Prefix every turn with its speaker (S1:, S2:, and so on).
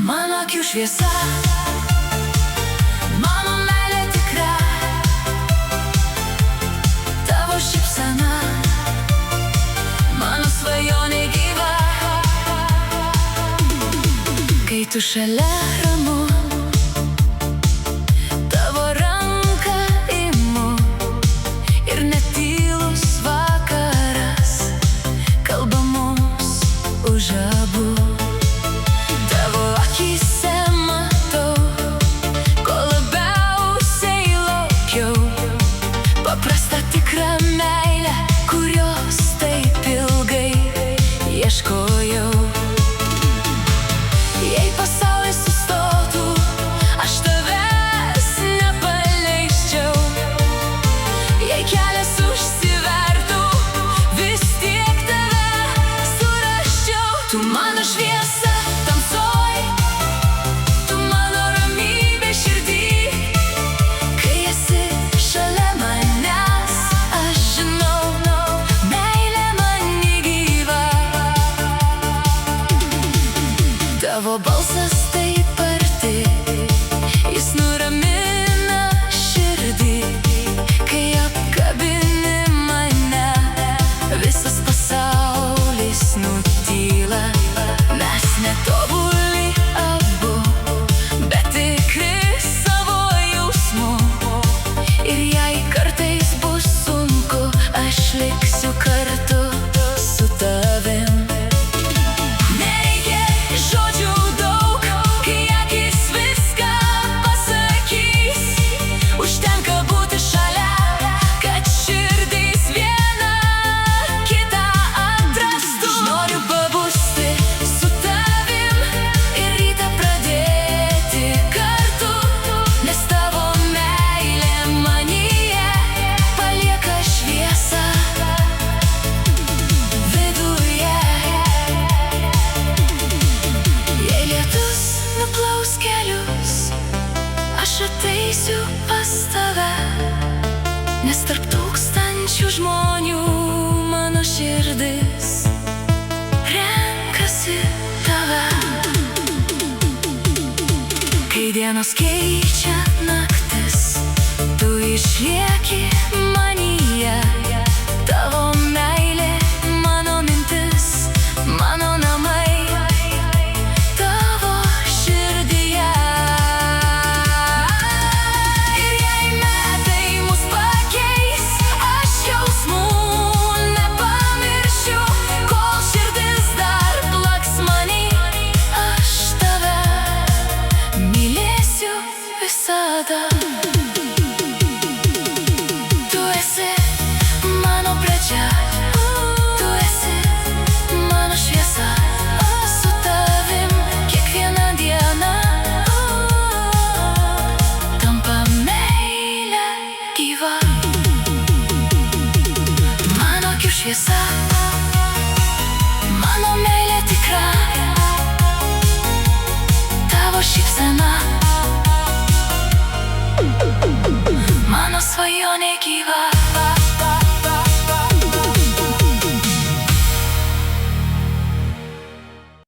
S1: Mano akių šviesa, mano meilė tikra, tavo šypsena, mano svajonė gyva. Kai tu šalia ramu, tavo ranką imu ir netylus vakaras kalba mus už abu. Tavo akyse matau, ko labiausiai laukiau, paprastą tikrą meilę, kurios taip ilgai ieškojau. Jei pasaulis sustotų, aš tavęs nepaleisčiau. Jei kelias užsivertų, vis tiek tave surasčiau. Tu mano šviesa tamsoj, tu mano ramybė širdį. Kai esi šalia manęs, aš žinau, meilė man gyva. Tavo balsas taip arti, jis nuramina širdį. Kai apkabini mane, visas pasaulis nutyla. Mes netobuli abu, bet tikri savo jausmu. Ir jei kartais bus sunku, aš liksiu kartu su tavim. Nereikia žodžių daug, kai akys viską pasakys. Užtenka būti šalia, kad širdys viena kitą atrastų. Aš noriu pabusti su tavim ir rytą pradėti kartu, nes tavo meilė manyje palieka šviesą viduje. Jei lietus nuplaus kelius, aš ateisiu pas tave, nes tarp tūkstančių žmonių mano širdis renkasi tave. Kai dienos keičia naktis, tu išlieki manyje. Tavo meilė, mano mintis, mano namai, tavo širdyje. Ir jei metai mus pakeis, aš jausmų nepamiršiu. Kol širdis dar plaks many, aš tave mylėsiu visada. Tu esi mano pradžia, tu esi mano šviesa. Su tavim kiekvieną dieną tampa meilė gyva. Mano akių šviesa, mano meilė tikra, tavo šypsena, mano svajonė gyva.